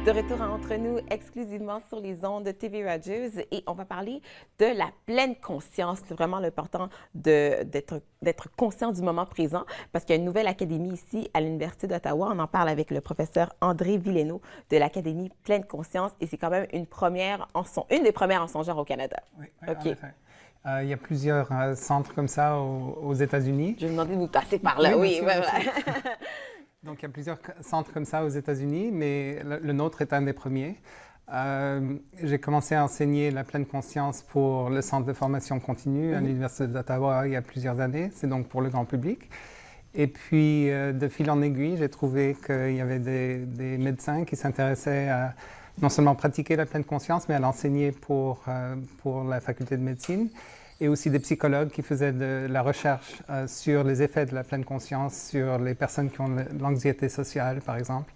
De retour entre nous exclusivement sur les ondes de TV Rogers et on va parler de la pleine conscience. C'est vraiment l'important d'être conscient du moment présent parce qu'il y a une nouvelle académie ici à l'Université d'Ottawa. On en parle avec le professeur André Villéno de l'Académie Pleine Conscience et c'est quand même une des premières en son genre au Canada. Oui, OK. en effet. Il y a plusieurs centres comme ça aux États-Unis. Je vais vous demander de vous passer par là. Oui, bien sûr, voilà. bien sûr. Donc, il y a plusieurs centres comme ça aux États-Unis, mais le nôtre est un des premiers. J'ai commencé à enseigner la pleine conscience pour le centre de formation continue à l'Université d'Ottawa il y a plusieurs années. C'est donc pour le grand public. Et puis, de fil en aiguille, j'ai trouvé qu'il y avait des médecins qui s'intéressaient à non seulement pratiquer la pleine conscience, mais à l'enseigner pour la faculté de médecine. Et aussi des psychologues qui faisaient de la recherche sur les effets de la pleine conscience sur les personnes qui ont de l'anxiété sociale, par exemple.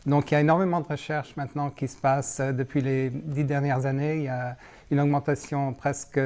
Donc, il y a énormément de recherches maintenant qui se passent depuis les 10 dernières années. Il y a une augmentation presque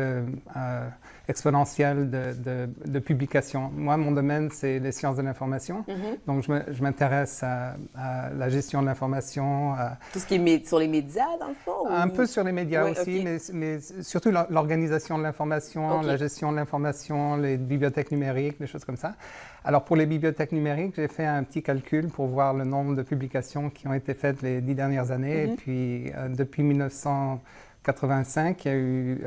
exponentielle de publications. Moi, mon domaine, c'est les sciences de l'information. Donc, je m'intéresse à la gestion de l'information. Tout ce qui est sur les médias, dans le fond? Un peu sur les médias Oui, aussi, OK. mais surtout l'organisation de l'information, OK. la gestion de l'information, les bibliothèques numériques, des choses comme ça. Alors, pour les bibliothèques numériques, j'ai fait un petit calcul pour voir le nombre de publications qui ont été faites les 10 dernières années. Et puis, depuis 1985, il y a eu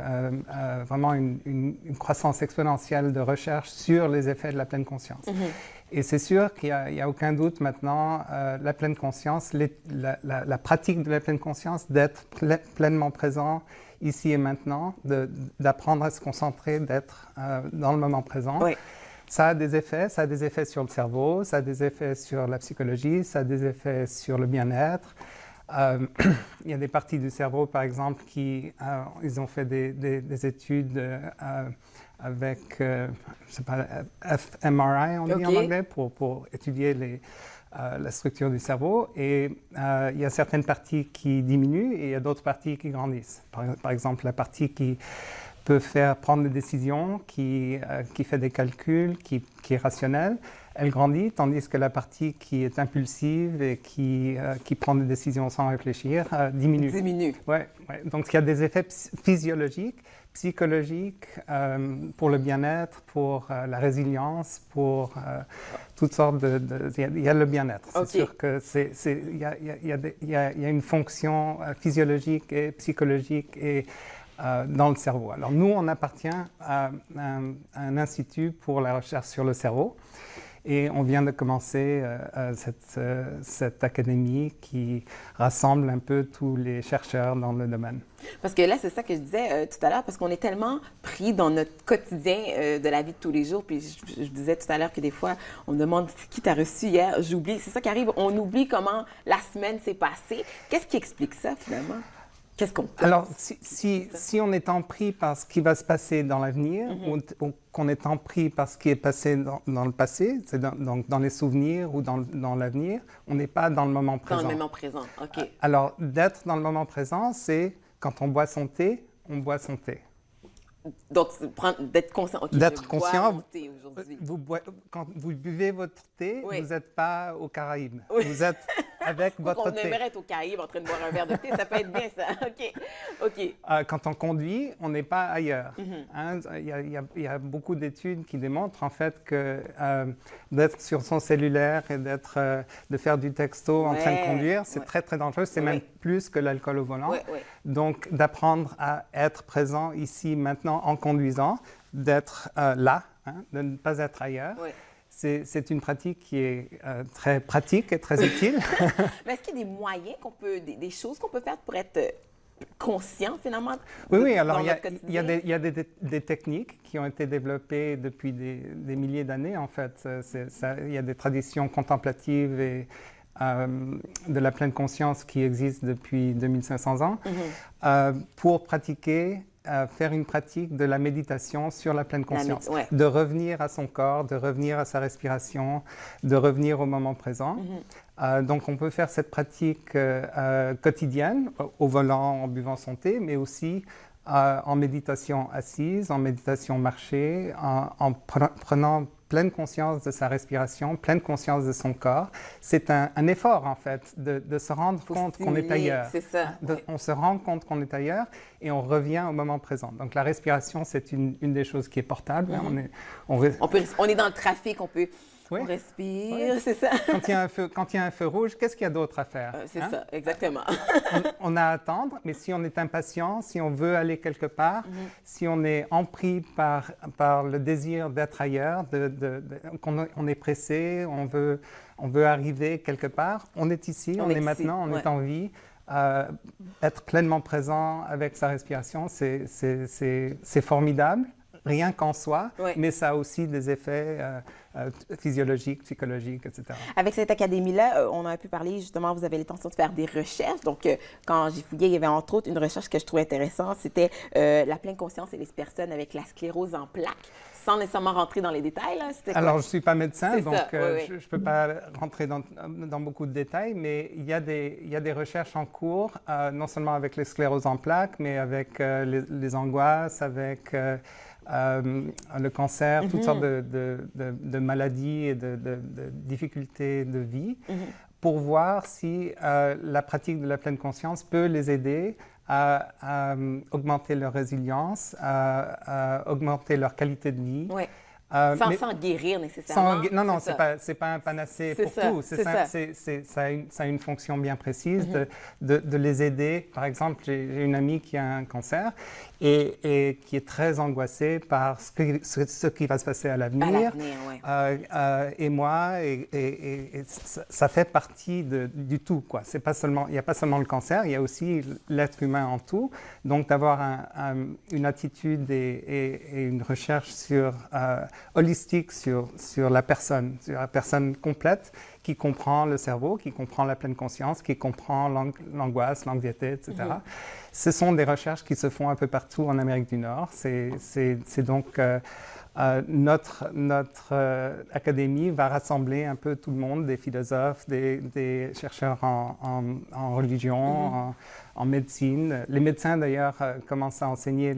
vraiment une croissance exponentielle de recherche sur les effets de la pleine conscience. Et c'est sûr qu'il n'y a aucun doute maintenant, la pleine conscience, la pratique de la pleine conscience, d'être pleinement présent ici et maintenant, d'apprendre à se concentrer, d'être dans le moment présent. Oui. Ça a des effets sur le cerveau, ça a des effets sur la psychologie, ça a des effets sur le bien-être. Il y a des parties du cerveau, par exemple, ils ont fait des études avec, je sais pas, fMRI, on dit en anglais, pour étudier la structure du cerveau. Et il y a certaines parties qui diminuent et il y a d'autres parties qui grandissent. Par exemple, la partie qui peut faire prendre des décisions, qui fait des calculs, qui est rationnelle, elle grandit, tandis que la partie qui est impulsive et qui prend des décisions sans réfléchir diminue. Ouais. Donc, il y a des effets physiologiques, psychologiques, pour le bien-être, pour la résilience, pour toutes sortes il y a le bien-être. C'est sûr qu'il y a une fonction physiologique et psychologique et dans le cerveau. Alors, nous, on appartient à un institut pour la recherche sur le cerveau. Et on vient de commencer cette académie qui rassemble un peu tous les chercheurs dans le domaine. Parce que là, c'est ça que je disais tout à l'heure, parce qu'on est tellement pris dans notre quotidien de la vie de tous les jours. Puis je disais tout à l'heure que des fois, on me demande qui t'a reçu hier. J'oublie. C'est ça qui arrive. On oublie comment la semaine s'est passée. Qu'est-ce qui explique ça, finalement? Qu'est-ce qu'on peut? Alors, si on est pris par ce qui va se passer dans l'avenir, ou qu'on est pris par ce qui est passé dans le passé, c'est donc dans les souvenirs ou dans l'avenir, on n'est pas dans le moment présent. Dans le moment présent, OK. Alors, d'être dans le moment présent, c'est quand on boit son thé, on boit son thé. Donc, d'être conscient. Okay, d'être conscient. Mon thé aujourd'hui. Quand vous buvez votre thé, Oui. vous n'êtes pas aux Caraïbes. Oui. Vous êtes avec votre On thé. aimerait être aux Caraïbes en train de boire un verre de thé. Ça peut être bien, ça. OK. Quand on conduit, on n'est pas ailleurs. Hein? Il y a beaucoup d'études qui démontrent en fait que d'être sur son cellulaire et de faire du texto en train de conduire, c'est très, très dangereux. C'est même plus que l'alcool au volant. Donc, d'apprendre à être présent ici, maintenant, en conduisant, d'être là, hein, de ne pas être ailleurs. C'est une pratique qui est très pratique et très utile. Mais est-ce qu'il y a des moyens des choses qu'on peut faire pour être conscient, finalement? Oui, alors il y a des techniques qui ont été développées depuis des milliers d'années, en fait. Il y a des traditions contemplatives et de la pleine conscience qui existent depuis 2500 ans pour pratiquer faire une pratique de la méditation sur la pleine conscience, de revenir à son corps, de revenir à sa respiration, de revenir au moment présent. Donc, on peut faire cette pratique quotidienne, au volant, en buvant son thé, mais aussi en méditation assise, en méditation marchée, en prenant pleine conscience de sa respiration, pleine conscience de son corps. C'est un effort, en fait, de se rendre compte qu'on est ailleurs. C'est ça. On se rend compte qu'on est ailleurs et on revient au moment présent. Donc, la respiration, c'est une des choses qui est portable. On est dans le trafic, on respire, c'est ça. Quand il y a un feu rouge, qu'est-ce qu'il y a d'autre à faire? C'est ça, exactement. On a à attendre, mais si on est impatient, si on veut aller quelque part, si on est empris par le désir d'être ailleurs, qu'on est pressé, on veut arriver quelque part, on est ici, on est maintenant, on est en vie. Être pleinement présent avec sa respiration, c'est formidable. Rien qu'en soi, mais ça a aussi des effets physiologiques, psychologiques, etc. Avec cette académie-là, on a pu parler, justement, vous avez l'intention de faire des recherches. Donc, quand j'ai fouillé, il y avait entre autres une recherche que je trouvais intéressante, c'était la pleine conscience et les personnes avec la sclérose en plaques, sans nécessairement rentrer dans les détails. Là. Alors, je ne suis pas médecin, donc je ne peux pas rentrer dans beaucoup de détails, mais il y a des recherches en cours, non seulement avec les scléroses en plaques, mais avec les angoisses, avec le cancer, toutes sortes de maladies et de difficultés de vie, pour voir si la pratique de la pleine conscience peut les aider à augmenter leur résilience, à augmenter leur qualité de vie. Oui. Sans guérir nécessairement. Non, c'est pas un panacée pour tout. Ça a une fonction bien précise de les aider. Par exemple, j'ai une amie qui a un cancer et qui est très angoissée par ce qui va se passer à l'avenir. Et moi, et ça fait partie du tout, quoi. C'est pas seulement, il n'y a pas seulement le cancer, il y a aussi l'être humain en tout. Donc, d'avoir une attitude et une recherche holistique sur la personne complète, qui comprend le cerveau, qui comprend la pleine conscience, qui comprend l'angoisse, l'anxiété, etc. Ce sont des recherches qui se font un peu partout en Amérique du Nord. C'est donc notre académie va rassembler un peu tout le monde, des philosophes, des chercheurs en religion, en médecine. Les médecins, d'ailleurs, commencent à enseigner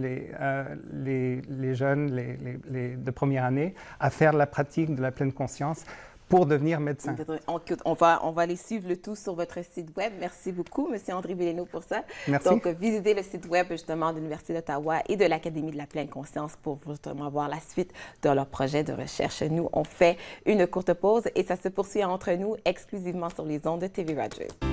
les jeunes de première année à faire la pratique de la pleine conscience pour devenir médecin. On va aller suivre le tout sur votre site web. Merci beaucoup, M. André Belléneau, pour ça. Merci. Donc, visitez le site web, justement, de l'Université d'Ottawa et de l'Académie de la pleine conscience pour justement voir la suite de leur projet de recherche. Nous, on fait une courte pause et ça se poursuit entre nous exclusivement sur les ondes de TV Rogers.